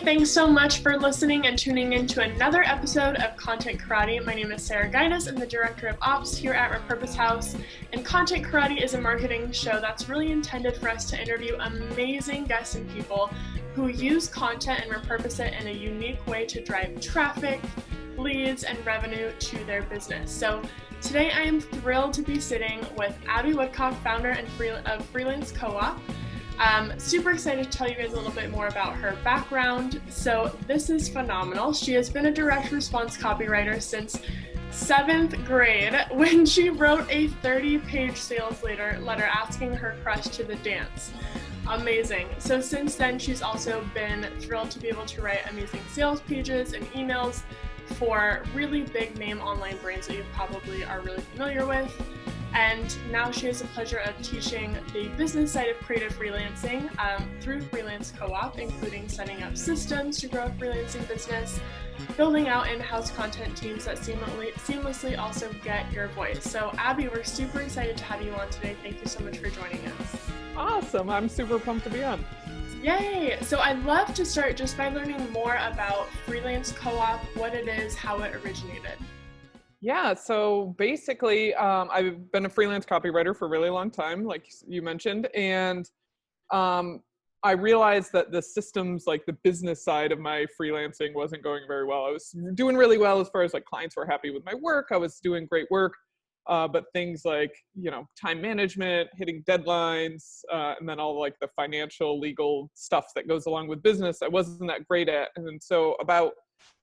Thanks so much for listening and tuning in to another episode of Content Karate. My name is Sarah Guinness. I'm the Director of Ops here at Repurposed House. And Content Karate is a marketing show that's really intended for us to interview amazing guests and people who use content and repurpose it in a unique way to drive traffic, leads, and revenue to their business. So today I am thrilled to be sitting with Abbey Woodcock, founder of Freelance Co-Op. Super excited to tell you guys a little bit more about her background. So this is phenomenal. She has been a direct response copywriter since 7th grade when she wrote a 30-page sales letter asking her crush to the dance. Amazing. So since then, she's also been thrilled to be able to write amazing sales pages and emails for really big name online brands that you probably are really familiar with. And now she has the pleasure of teaching the business side of creative freelancing through Freelance Co-Op, including setting up systems to grow a freelancing business, building out in-house content teams that seamlessly also get your voice. So Abbey, we're super excited to have you on today. Thank you so much for joining us. Awesome. I'm super pumped to be on. Yay! So I'd love to start just by learning more about Freelance Co-op, what it is, how it originated. Yeah, so basically, I've been a freelance copywriter for a really long time, like you mentioned, and I realized that the systems, like the business side of my freelancing wasn't going very well. I was doing really well as far as like clients were happy with my work. I was doing great work, but things like, time management, hitting deadlines, and then all like the financial, legal stuff that goes along with business, I wasn't that great at. And so about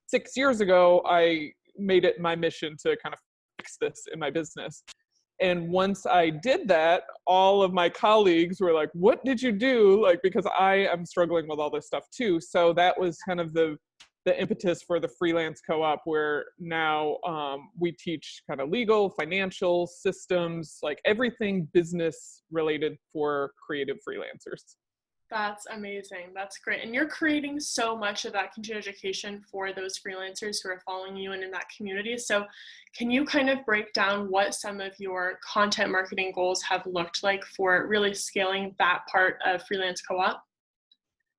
6 years ago, I made it my mission to kind of fix this in my business. And once I did that, all of my colleagues were like, what did you do? Like, because I am struggling with all this stuff too. So that was kind of the impetus for the Freelance Co-op, where now we teach kind of legal, financial systems, like everything business related for creative freelancers. That's amazing. That's great. And you're creating so much of that continuing education for those freelancers who are following you and in that community. So can you kind of break down what some of your content marketing goals have looked like for really scaling that part of Freelance Co-op?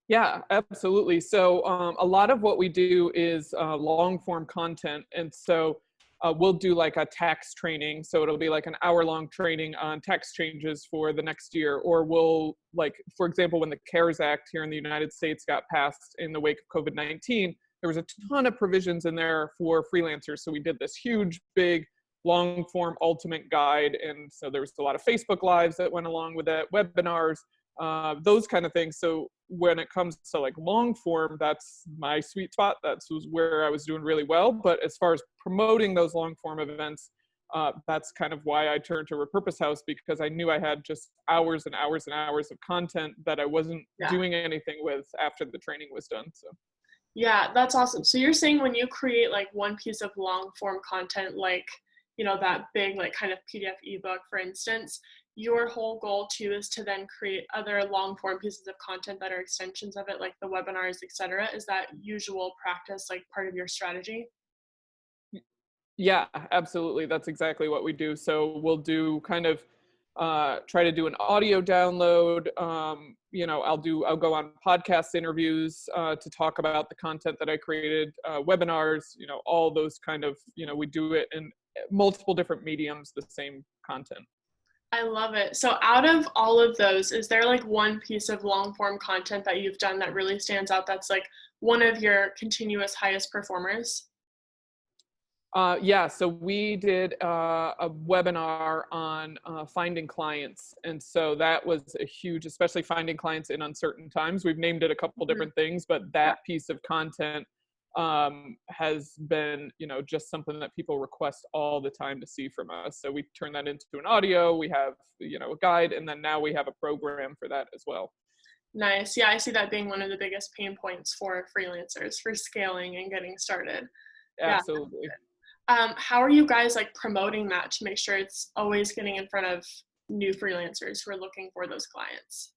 Yeah, absolutely. So a lot of what we do is long form content. And so we'll do like a tax training. So it'll be like an hour-long training on tax changes for the next year. Or we'll, like, for example, when the CARES Act here in the United States got passed in the wake of COVID-19, there was a ton of provisions in there for freelancers. So we did this huge, big, long-form ultimate guide. And so there was a lot of Facebook Lives that went along with it, webinars, those kind of things. So when it comes to like long form, that's my sweet spot. That's where I was doing really well. But as far as promoting those long form events, that's kind of why I turned to Repurposed House, because I knew I had just hours and hours and hours of content that I wasn't doing anything with after the training was done. So yeah, that's awesome. So you're saying when you create like one piece of long form content, like, that big, like kind of PDF ebook, for instance, your whole goal too is to then create other long form pieces of content that are extensions of it, like the webinars, etc. Is that usual practice like part of your strategy? Yeah, absolutely. That's exactly what we do. So we'll do kind of try to do an audio download. I'll go on podcast interviews to talk about the content that I created, webinars, all those kind of, we do it in multiple different mediums, the same content. I love it. So out of all of those, is there like one piece of long form content that you've done that really stands out that's like one of your continuous highest performers? Yeah, so we did a webinar on finding clients. And so that was a huge, especially finding clients in uncertain times. We've named it a couple different things, but that piece of content has been, just something that people request all the time to see from us. So we turn that into an audio, we have, a guide, and then now we have a program for that as well. Nice. Yeah, I see that being one of the biggest pain points for freelancers for scaling and getting started. Absolutely. How are you guys like promoting that to make sure it's always getting in front of new freelancers who are looking for those clients?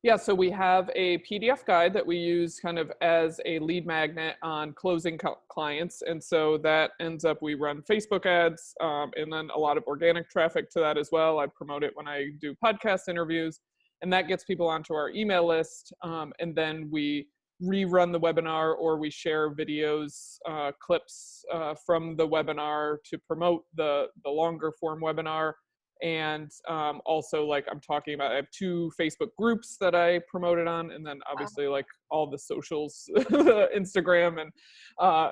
Yeah, so we have a PDF guide that we use kind of as a lead magnet on closing clients. And so that ends up, we run Facebook ads and then a lot of organic traffic to that as well. I promote it when I do podcast interviews, and that gets people onto our email list. And then we rerun the webinar, or we share videos, clips from the webinar to promote the longer form webinar. And also, like I'm talking about, I have 2 Facebook groups that I promoted on, and then obviously like all the socials, Instagram, and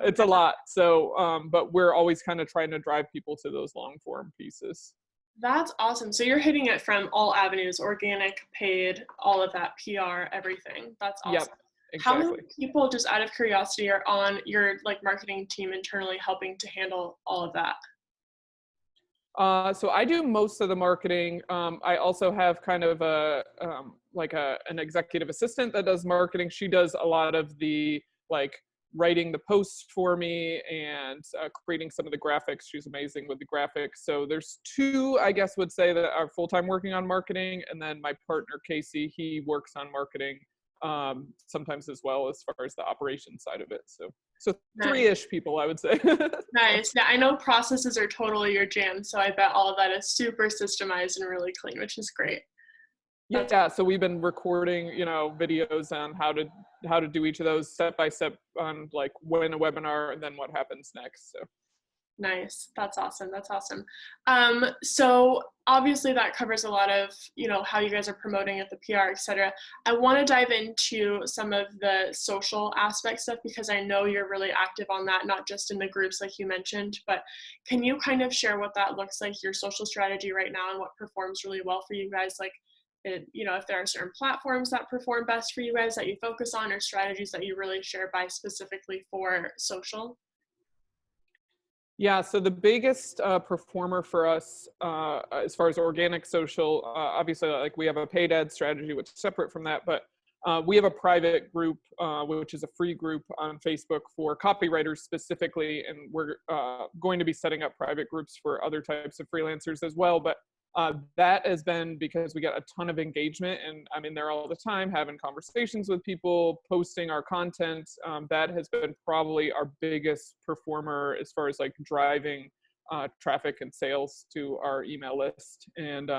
it's a lot. So, but we're always kind of trying to drive people to those long form pieces. That's awesome. So you're hitting it from all avenues, organic, paid, all of that, PR, everything. That's awesome. Yep, How many exactly. people, just out of curiosity, are on your like marketing team internally helping to handle all of that? So I do most of the marketing. I also have kind of an executive assistant that does marketing. She does a lot of the like writing the posts for me and creating some of the graphics. She's amazing with the graphics. So there's 2, I guess, would say that are full-time working on marketing, and then my partner Casey, he works on marketing sometimes as well as far as the operation side of it. So Nice. 3-ish people, I would say. Nice. Yeah, I know processes are totally your jam, so I bet all of that is super systemized and really clean, which is great. Yeah, so we've been recording, videos on how to do each of those step by step on like when a webinar and then what happens next. So Nice. That's awesome. That's awesome. So obviously that covers a lot of, how you guys are promoting it, the PR, etc. I want to dive into some of the social aspect stuff because I know you're really active on that, not just in the groups like you mentioned, but can you kind of share what that looks like, your social strategy right now, and what performs really well for you guys? Like, if there are certain platforms that perform best for you guys that you focus on, or strategies that you really share by specifically for social? yeah, so the biggest performer for us as far as organic social, obviously, like we have a paid ad strategy, which is separate from that, but we have a private group, which is a free group on Facebook for copywriters specifically, and we're going to be setting up private groups for other types of freelancers as well. But that has been because we get a ton of engagement, and I'm in there all the time having conversations with people, posting our content. That has been probably our biggest performer as far as like driving traffic and sales to our email list. And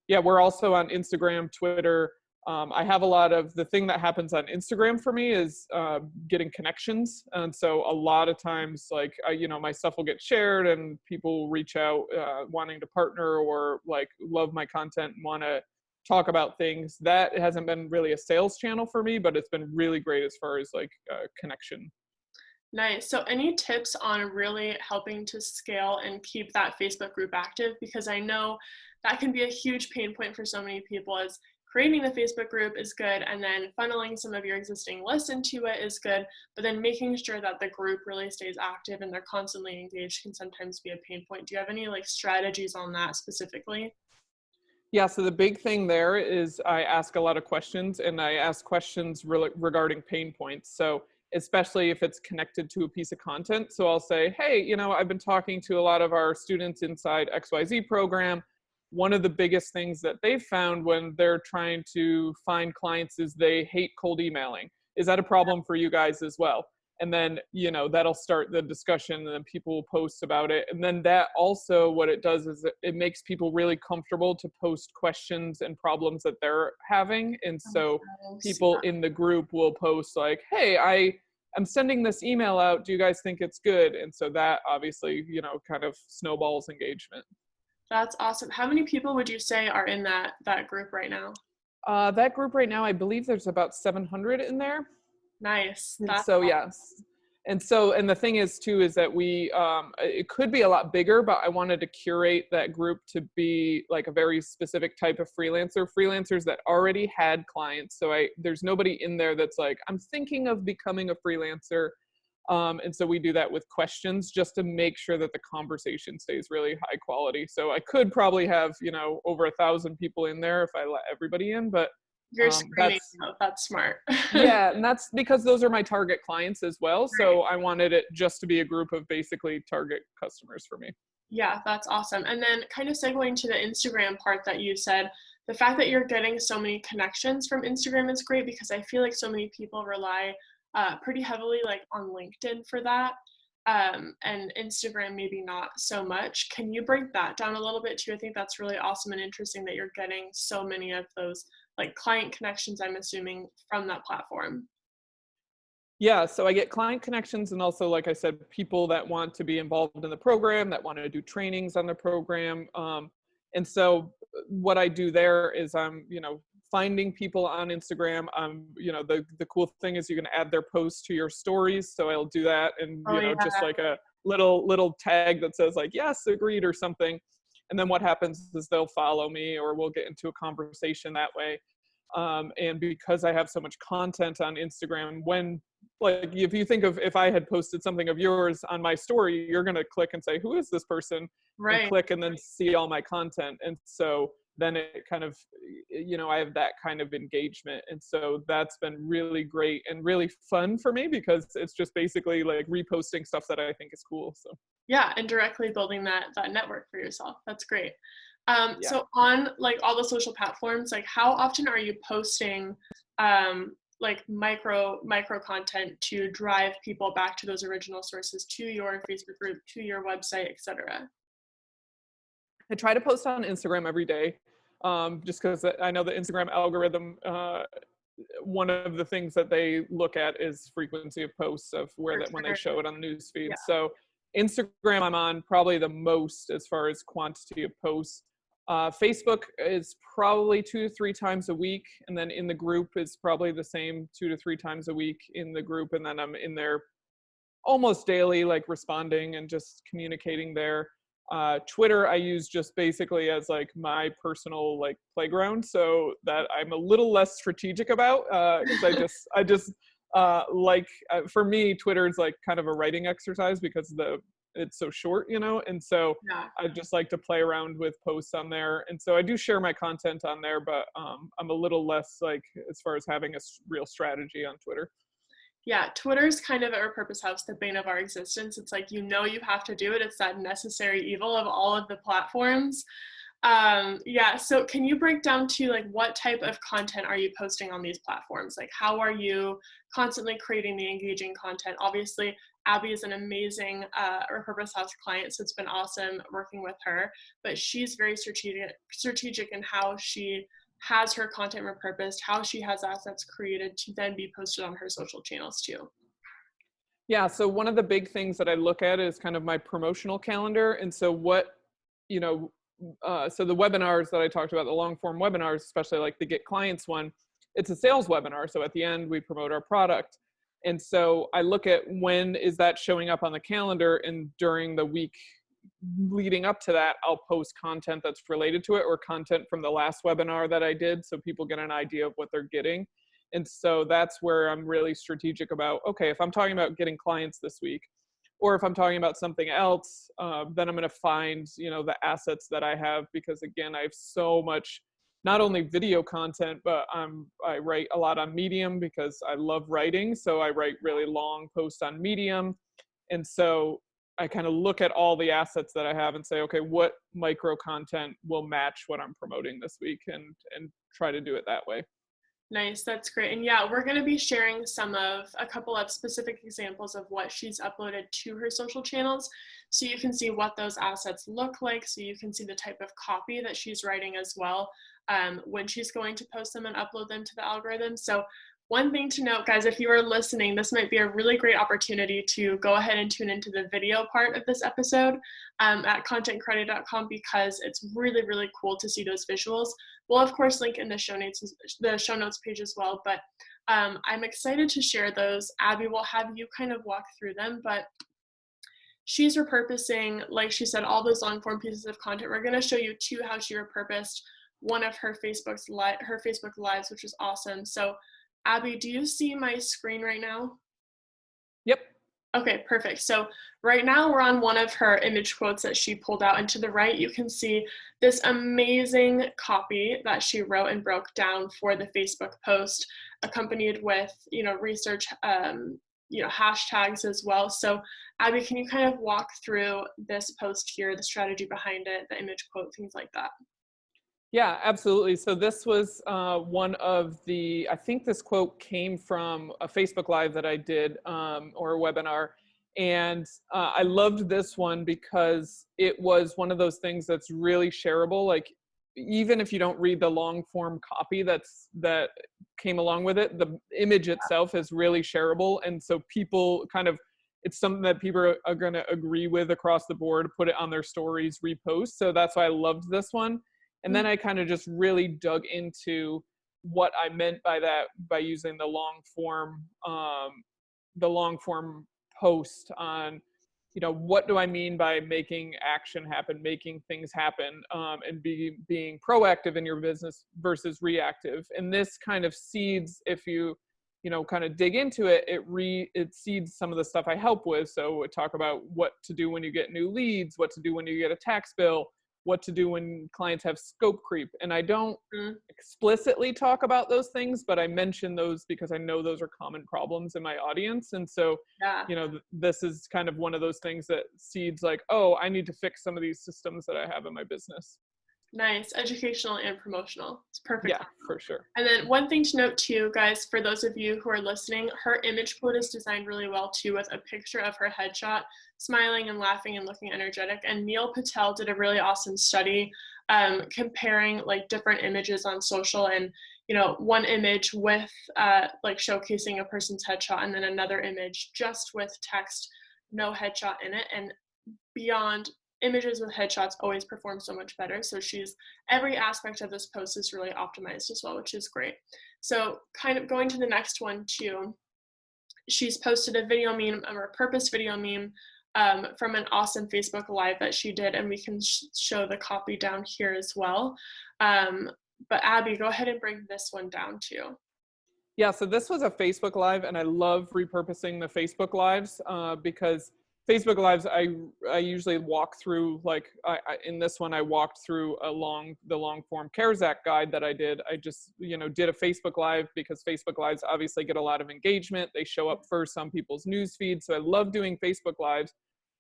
yeah, we're also on Instagram, Twitter. I have a lot of the thing that happens on Instagram for me is getting connections. And so a lot of times, like, my stuff will get shared and people will reach out wanting to partner or like love my content and want to talk about things. That hasn't been really a sales channel for me, but it's been really great as far as like connection. Nice. So any tips on really helping to scale and keep that Facebook group active? Because I know that can be a huge pain point for so many people, as creating the Facebook group is good, and then funneling some of your existing lists into it is good, but then making sure that the group really stays active and they're constantly engaged can sometimes be a pain point. Do you have any like strategies on that specifically? Yeah, so the big thing there is I ask a lot of questions, and I ask questions regarding pain points. So especially if it's connected to a piece of content. So I'll say, hey, I've been talking to a lot of our students inside XYZ program. One of the biggest things that they've found when they're trying to find clients is they hate cold emailing. Is that a problem for you guys as well? And then, that'll start the discussion, and then people will post about it. And then that also, what it does is it makes people really comfortable to post questions and problems that they're having. And so people in the group will post like, hey, I'm sending this email out. Do you guys think it's good? And so that obviously, kind of snowballs engagement. That's awesome. How many people would you say are in that group right now? That group right now, I believe there's about 700 in there. Nice. And That's so, awesome. yes. And the thing is too, is that we, it could be a lot bigger, but I wanted to curate that group to be like a very specific type of freelancers that already had clients. So there's nobody in there that's like, I'm thinking of becoming a freelancer. And so we do that with questions just to make sure that the conversation stays really high quality. So I could probably have, over 1,000 people in there if I let everybody in, but You're screaming out. That's smart. yeah, and that's because those are my target clients as well. So I wanted it just to be a group of basically target customers for me. Yeah, that's awesome. And then kind of segueing to the Instagram part that you said, the fact that you're getting so many connections from Instagram is great, because I feel like so many people rely pretty heavily like on LinkedIn for that. And Instagram maybe not so much. Can you break that down a little bit too? I think that's really awesome and interesting that you're getting so many of those like client connections, I'm assuming, from that platform. Yeah, so I get client connections and also, like I said, people that want to be involved in the program, that want to do trainings on the program. And so what I do there is I'm, finding people on Instagram. The cool thing is you can add their posts to your stories. So I'll do that and, Oh yeah. just like a little tag that says like, yes, agreed or something. And then what happens is they'll follow me or we'll get into a conversation that way. And because I have so much content on Instagram, like if you think of if I had posted something of yours on my story, you're going to click and say, who is this person? And Right. click and then see all my content. And so then it kind of, I have that kind of engagement. And so that's been really great and really fun for me because it's just basically like reposting stuff that I think is cool. So Yeah, and directly building that network for yourself. That's great. yeah. So on like all the social platforms, like how often are you posting like micro content to drive people back to those original sources, to your Facebook group, to your website, etc.? I try to post on Instagram every day, just because I know the Instagram algorithm, one of the things that they look at is frequency of posts of when they show it on the news feed. Yeah. So Instagram I'm on probably the most as far as quantity of posts. Facebook is probably 2 to 3 times a week, and then in the group is probably the same 2 to 3 times a week in the group, and then I'm in there almost daily, like responding and just communicating there. Twitter I use just basically as like my personal like playground, so that I'm a little less strategic about because I just for me Twitter is like kind of a writing exercise because it's so short, and so Yeah. I just like to play around with posts on there, and so I do share my content on there, but I'm a little less like as far as having a real strategy on Twitter. Yeah, Twitter's kind of at Repurpose House, the bane of our existence. It's like, you have to do it. It's that necessary evil of all of the platforms. Yeah, so can you break down to like what type of content are you posting on these platforms? Like how are you constantly creating the engaging content? Obviously, Abbey is an amazing Repurpose House client, so it's been awesome working with her, but she's very strategic in how she has her content repurposed, how she has assets created to then be posted on her social channels too. Yeah, so one of the big things that I look at is kind of my promotional calendar. And so so the webinars that I talked about, the long form webinars, especially like the Get Clients one, it's a sales webinar. So at the end, we promote our product. And so I look at when is that showing up on the calendar, and during the week leading up to that, I'll post content that's related to it or content from the last webinar that I did so people get an idea of what they're getting. And so that's where I'm really strategic about, okay, if I'm talking about getting clients this week, or if I'm talking about something else, then I'm going to find, the assets that I have, because again, I have so much, not only video content, but I write a lot on Medium because I love writing. So I write really long posts on Medium. And so I kind of look at all the assets that I have and say, okay, what micro content will match what I'm promoting this week, and try to do it that way. Nice, that's great. And yeah, we're going to be sharing a couple of specific examples of what she's uploaded to her social channels, so you can see what those assets look like, so you can see the type of copy that she's writing as well when she's going to post them and upload them to the algorithm. So one thing to note, guys, if you are listening, this might be a really great opportunity to go ahead and tune into the video part of this episode at contentkarate.com, because it's really, really cool to see those visuals. We'll, of course, link in the show notes page as well, but I'm excited to share those. Abbey will have you kind of walk through them, but she's repurposing, like she said, all those long form pieces of content. We're going to show you too how she repurposed one of her Facebook Lives, which is awesome. So Abbey, do you see my screen right now? Yep. Okay, perfect. So right now we're on one of her image quotes that she pulled out, and to the right you can see this amazing copy that she wrote and broke down for the Facebook post, accompanied with research hashtags as well. So Abbey, can you kind of walk through this post here, the strategy behind it, the image quote, things like that? Yeah, absolutely. So this was one of I think this quote came from a Facebook Live that I did, or a webinar. And I loved this one because it was one of those things that's really shareable. Like, even if you don't read the long form copy that came along with it, the image itself is really shareable. And so people kind of, it's something that people are going to agree with across the board, put it on their stories, repost. So that's why I loved this one. And then I kind of just really dug into what I meant by that, by using the long form post on, you know, what do I mean by making action happen, making things happen, and being proactive in your business versus reactive. And this kind of seeds, if you know, kind of dig into it, it seeds some of the stuff I help with. So we talk about what to do when you get new leads, what to do when you get a tax bill, what to do when clients have scope creep. And I don't explicitly talk about those things, but I mention those because I know those are common problems in my audience. And so, you know, this is kind of one of those things that seeds like, oh, I need to fix some of these systems that I have in my business. Nice. Educational and promotional. It's perfect. Yeah, for sure. And then one thing to note too, guys, for those of you who are listening, her image quote is designed really well too, with a picture of her headshot, smiling and laughing and looking energetic. And Neil Patel did a really awesome study comparing like different images on social, and, you know, one image with like showcasing a person's headshot, and then another image just with text, no headshot in it. And beyond, images with headshots always perform so much better. So every aspect of this post is really optimized as well, which is great. So kind of going to the next one too, she's posted a video meme, a repurposed video meme from an awesome Facebook Live that she did, and we can show the copy down here as well. But Abby, go ahead and bring this one down too. Yeah, so this was a Facebook Live, and I love repurposing the Facebook Lives because Facebook Lives, I usually walk through, like in this one, I walked through the long form CARES Act guide that I did. I just, you know, did a Facebook Live because Facebook Lives obviously get a lot of engagement. They show up first on people's news feeds. So I love doing Facebook Lives.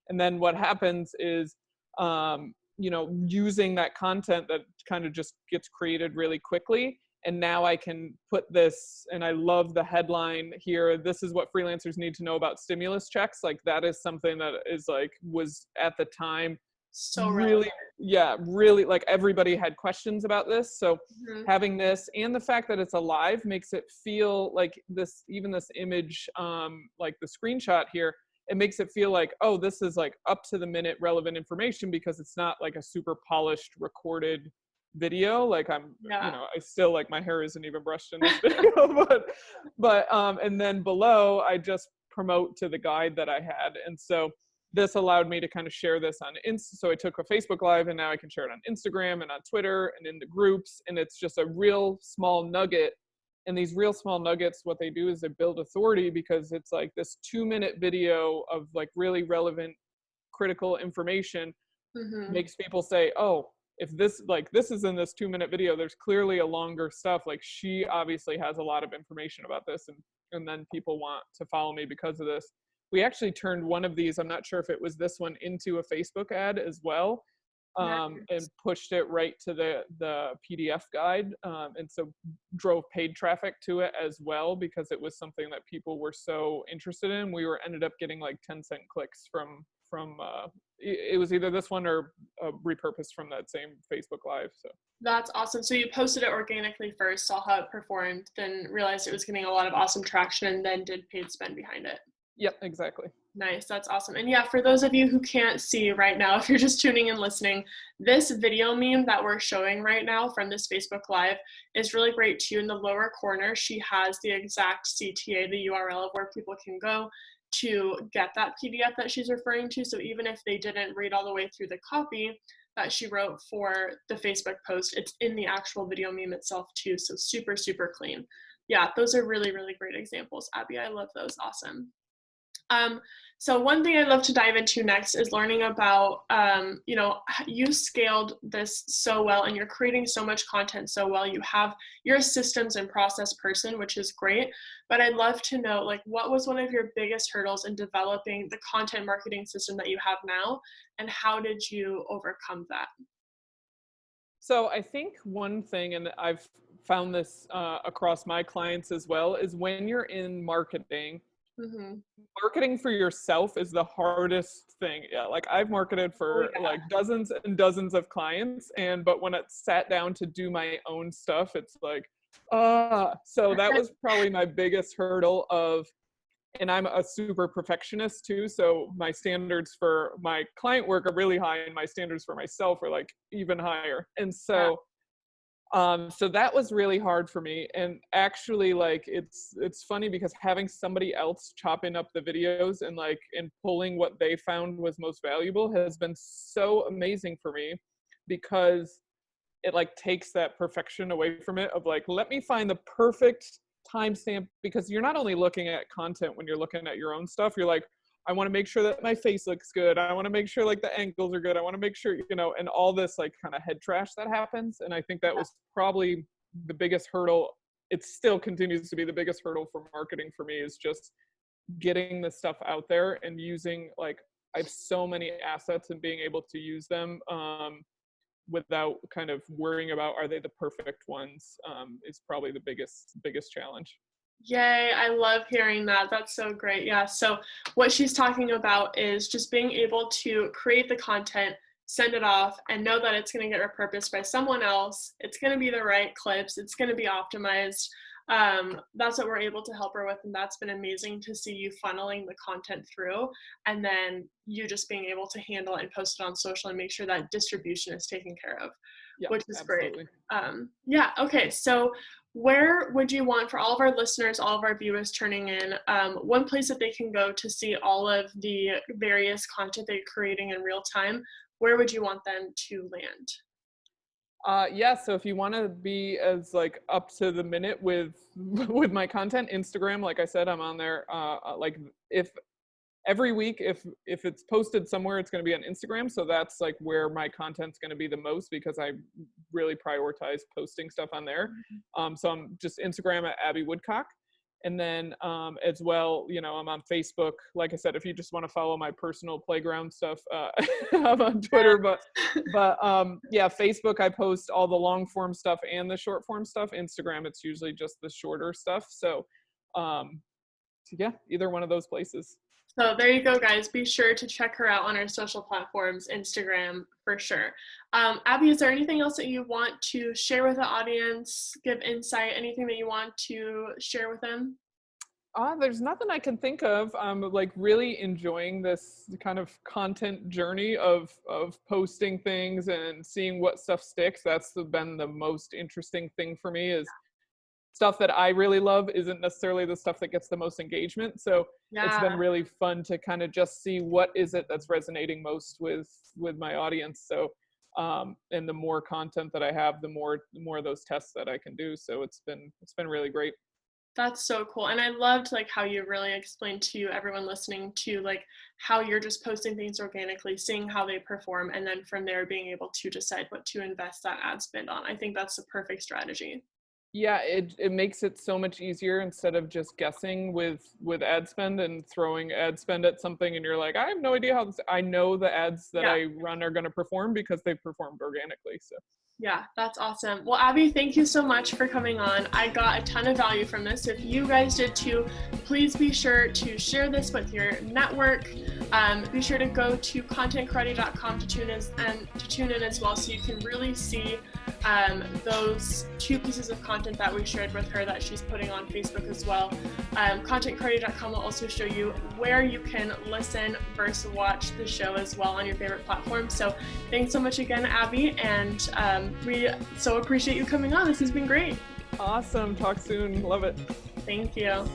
And then what happens is, you know, using that content that kind of just gets created really quickly. And now I can put this, and I love the headline here, this is what freelancers need to know about stimulus checks. Like that is something that is like, was at the time so really, really, like everybody had questions about this. So having this and the fact that it's alive makes it feel like this, even this image, like the screenshot here, it makes it feel like, oh, this is like up to the minute relevant information, because it's not like a super polished recorded video. Like I'm, you know, I still, like, my hair isn't even brushed in this video, but and then below I just promote to the guide that I had. And so this allowed me to kind of share this on so I took a Facebook Live, and now I can share it on Instagram and on Twitter and in the groups. And it's just a real small nugget. And these real small nuggets, what they do is they build authority, because it's like this 2-minute video of like really relevant, critical information makes people say, oh, if this is in this 2-minute video, there's clearly a longer stuff. Like she obviously has a lot of information about this, and then people want to follow me because of this. We actually turned one of these, I'm not sure if it was this one, into a Facebook ad as well, and pushed it right to the PDF guide, and so drove paid traffic to it as well, because it was something that people were so interested in. We ended up getting like 10-cent clicks from it was either this one or repurposed from that same Facebook Live. So that's awesome. So you posted it organically first, saw how it performed, then realized it was getting a lot of awesome traction, and then did paid spend behind it. Yep, exactly. Nice. That's awesome. And yeah, for those of you who can't see right now, if you're just tuning and listening, this video meme that we're showing right now from this Facebook Live is really great too. In the lower corner, she has the exact CTA, the URL of where people can go to get that PDF that she's referring to. So even if they didn't read all the way through the copy that she wrote for the Facebook post, it's in the actual video meme itself too. So super, super clean. Yeah, those are really, really great examples, Abby. I love those. Awesome. So one thing I'd love to dive into next is learning about, you know, you scaled this so well, and you're creating so much content so well. You're a systems and process person, which is great, but I'd love to know, like, what was one of your biggest hurdles in developing the content marketing system that you have now, and how did you overcome that? So I think one thing, and I've found this across my clients as well, is when you're in marketing, Mm-hmm. Marketing for yourself is the hardest thing. Yeah, like I've marketed for like dozens and dozens of clients, but when it sat down to do my own stuff, it's like, so that was probably my biggest hurdle and I'm a super perfectionist too. So my standards for my client work are really high and my standards for myself are like even higher. And so, so that was really hard for me. And actually like, it's funny because having somebody else chopping up the videos and pulling what they found was most valuable has been so amazing for me, because it like takes that perfection away from it of like, let me find the perfect timestamp, because you're not only looking at content when you're looking at your own stuff, you're like, I want to make sure that my face looks good. I want to make sure like the angles are good. I want to make sure, and all this like kind of head trash that happens. And I think that was probably the biggest hurdle. It still continues to be the biggest hurdle for marketing for me, is just getting the stuff out there and using, like, I have so many assets and being able to use them without kind of worrying about, are they the perfect ones, is probably the biggest challenge. Yay, I love hearing that. That's so great. Yeah, so what she's talking about is just being able to create the content, send it off, and know that it's going to get repurposed by someone else. It's going to be the right clips. It's going to be optimized. That's what we're able to help her with, and that's been amazing to see you funneling the content through, and then you just being able to handle it and post it on social and make sure that distribution is taken care of, which is absolutely great. Okay, so where would you want, for all of our listeners, all of our viewers turning in, one place that they can go to see all of the various content that you're creating in real time? Where would you want them to land? So if you want to be as like up to the minute with my content, Instagram, like I said, I'm on there. Like if every week, if it's posted somewhere, it's going to be on Instagram. So that's like where my content's going to be the most, because I really prioritize posting stuff on there. So I'm just Instagram at Abbey Woodcock. And then as well, I'm on Facebook. Like I said, if you just want to follow my personal playground stuff, I'm on Twitter. But Facebook, I post all the long form stuff and the short form stuff. Instagram, it's usually just the shorter stuff. So either one of those places. So there you go, guys. Be sure to check her out on our social platforms, Instagram for sure. Abby, is there anything else that you want to share with the audience, give insight, anything that you want to share with them? There's nothing I can think of. I'm like really enjoying this kind of content journey of posting things and seeing what stuff sticks. That's been the most interesting thing for me, is stuff that I really love isn't necessarily the stuff that gets the most engagement. So it's been really fun to kind of just see what is it that's resonating most with my audience. So, and the more content that I have, the more of those tests that I can do. So it's been really great. That's so cool. And I loved like how you really explained to everyone listening to like how you're just posting things organically, seeing how they perform, and then from there being able to decide what to invest that ad spend on. I think that's the perfect strategy. Yeah, it makes it so much easier instead of just guessing with ad spend and throwing ad spend at something and you're like, I have no idea how this, I know the ads that I run are going to perform because they've performed organically. So yeah, that's awesome. Well, Abby, thank you so much for coming on. I got a ton of value from this. If you guys did too, please be sure to share this with your network. Be sure to go to contentkarate.com to tune in as well, so you can really see those 2 pieces of content that we shared with her that she's putting on Facebook as well. Contentkarate.com will also show you where you can listen versus watch the show as well on your favorite platform. So thanks so much again, Abby, and we so appreciate you coming on. This has been great. Awesome. Talk soon. Love it. Thank you.